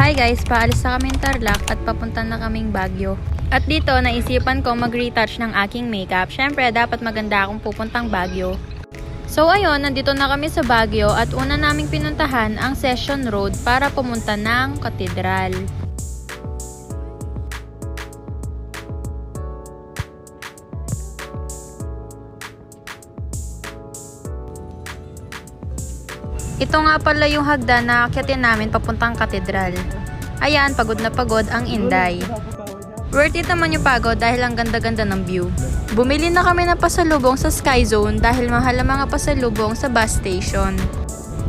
Hi guys, paalis na kami Tarlac at papunta na kaming Baguio. At dito, naisipan ko mag-retouch ng aking makeup. Syempre, dapat maganda akong pupuntang Baguio. So ayun, nandito na kami sa Baguio at una naming pinuntahan ang Session Road para pumunta ng Katedral. Ito nga pala yung hagdan na akyatin namin papuntang Katedral. Ayan, pagod na pagod ang Inday. Worth it naman yung pagod dahil ang ganda-ganda ng view. Bumili na kami ng pasalubong sa Sky Zone dahil mahal ang mga pasalubong sa bus station.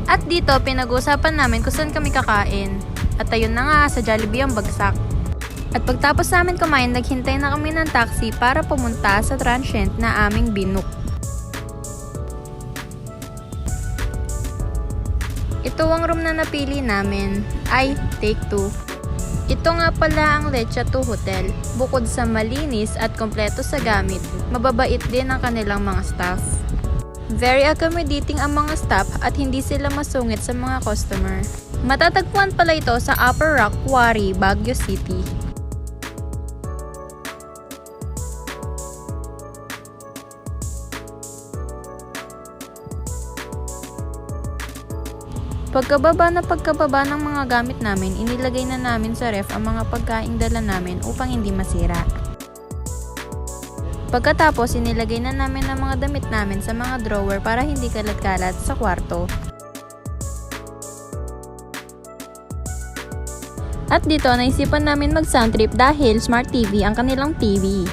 At dito, pinag-uusapan namin kung saan kami kakain. At ayun na nga, sa Jollibee ang bagsak. At pagtapos namin kumain, naghintay na kami ng taxi para pumunta sa transient na aming binook. Ito ang room na napili namin, ay Take 2. Ito nga pala ang Lecha 2 Hotel. Bukod sa malinis at kompleto sa gamit, mababait din ang kanilang mga staff. Very accommodating ang mga staff at hindi sila masungit sa mga customer. Matatagpuan pala ito sa Upper Rock Quarry, Baguio City. Pagkababa ng mga gamit namin, inilagay na namin sa ref ang mga pagkaing dala namin upang hindi masira. Pagkatapos, inilagay na namin ang mga damit namin sa mga drawer para hindi kalat-kalat sa kwarto. At dito, naisipan namin mag-sound trip dahil Smart TV ang kanilang TV.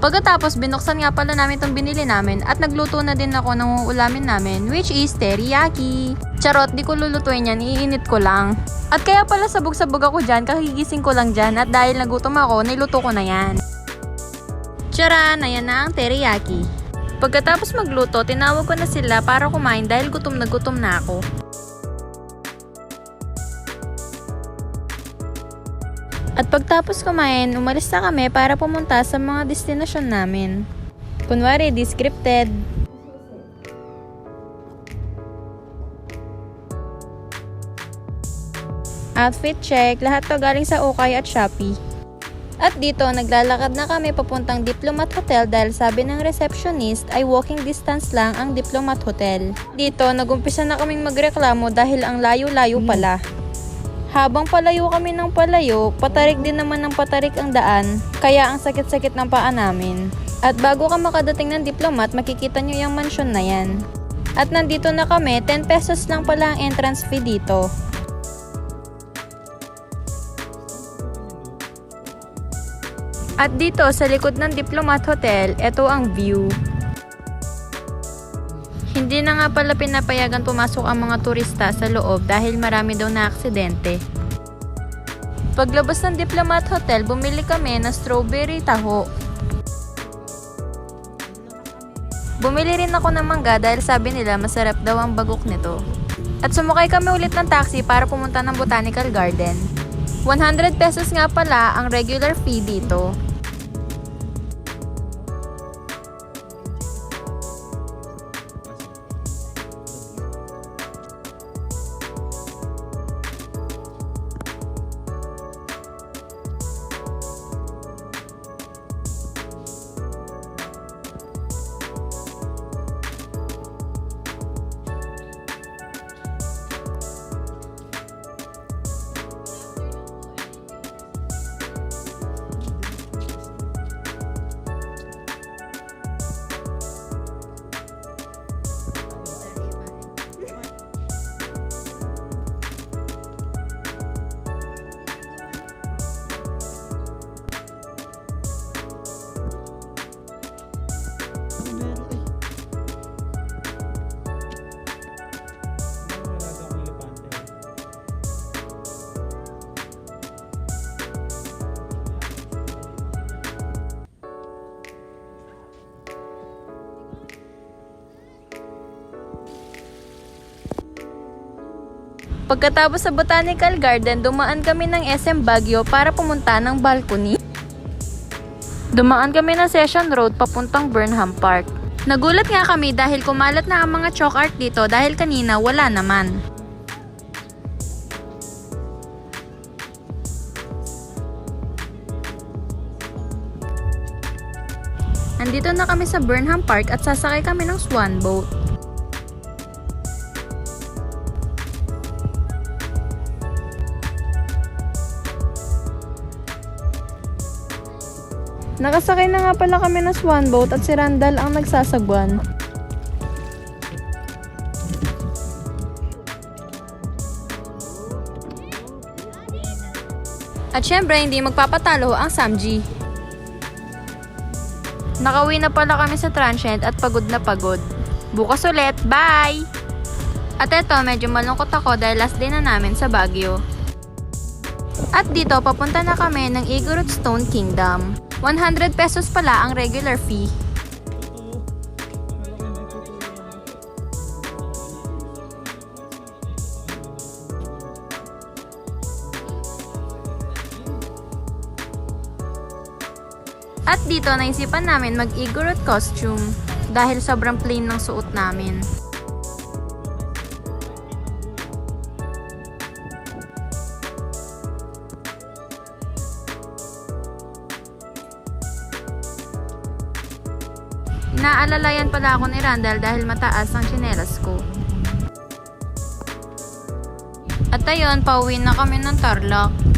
Pagkatapos, binuksan nga pala namin itong binili namin at nagluto na din ako ng ulamin namin, which is teriyaki. Charot, di ko lulutuin yan, iinit ko lang. At kaya pala sabog-sabog ako dyan, kahigising ko lang dyan at dahil nagutom ako, niluto ko na yan. Charan, ayan na ang teriyaki. Pagkatapos magluto, tinawag ko na sila para kumain dahil gutom na ako. At pagtapos kumain, umalis na kami para pumunta sa mga destinasyon namin. Kunwari, descripted. Outfit check, lahat to galing sa Okay at Shopee. At dito, naglalakad na kami papuntang Diplomat Hotel dahil sabi ng receptionist ay walking distance lang ang Diplomat Hotel. Dito, nagumpisa na kaming magreklamo dahil ang layo-layo pala. Habang palayo kami ng palayo, patarik din naman ng patarik ang daan, kaya ang sakit-sakit ng paa namin. At bago ka makadating ng Diplomat, makikita nyo yung mansion na yan. At nandito na kami, 10 pesos lang pala ang entrance fee dito. At dito sa likod ng Diplomat Hotel, ito ang view. Hindi na nga pala pinapayagan pumasok ang mga turista sa loob dahil marami daw na aksidente. Paglabas ng Diplomat Hotel, bumili kami ng strawberry taho. Bumili rin ako ng mangga dahil sabi nila masarap daw ang bagok nito. At sumakay kami ulit ng taxi para pumunta ng Botanical Garden. 100 pesos nga pala ang regular fee dito. Pagkatapos sa Botanical Garden, dumaan kami ng SM Baguio para pumunta ng balcony. Dumaan kami ng Session Road papuntang Burnham Park. Nagulat nga kami dahil kumalat na ang mga chalk art dito dahil kanina wala naman. Andito na kami sa Burnham Park at sasakay kami ng swan boat. Nakasakay na nga pala kami ng swan boat at si Randall ang nagsasagwan. At syempre, hindi magpapatalo ang Samji. Nakauwi na pala kami sa transient at pagod na pagod. Bukas ulit, bye! At eto, medyo malungkot ako dahil last day na namin sa Baguio. At dito, papunta na kami ng Igorot Stone Kingdom. 100 pesos pala ang regular fee. At dito, naisipan namin mag-Igorot costume dahil sobrang plain ng suot namin. Naalalayan pala ako ni Randall dahil mataas ang tsinelas ko. At ayun, pauwi na kami ng Tarlac.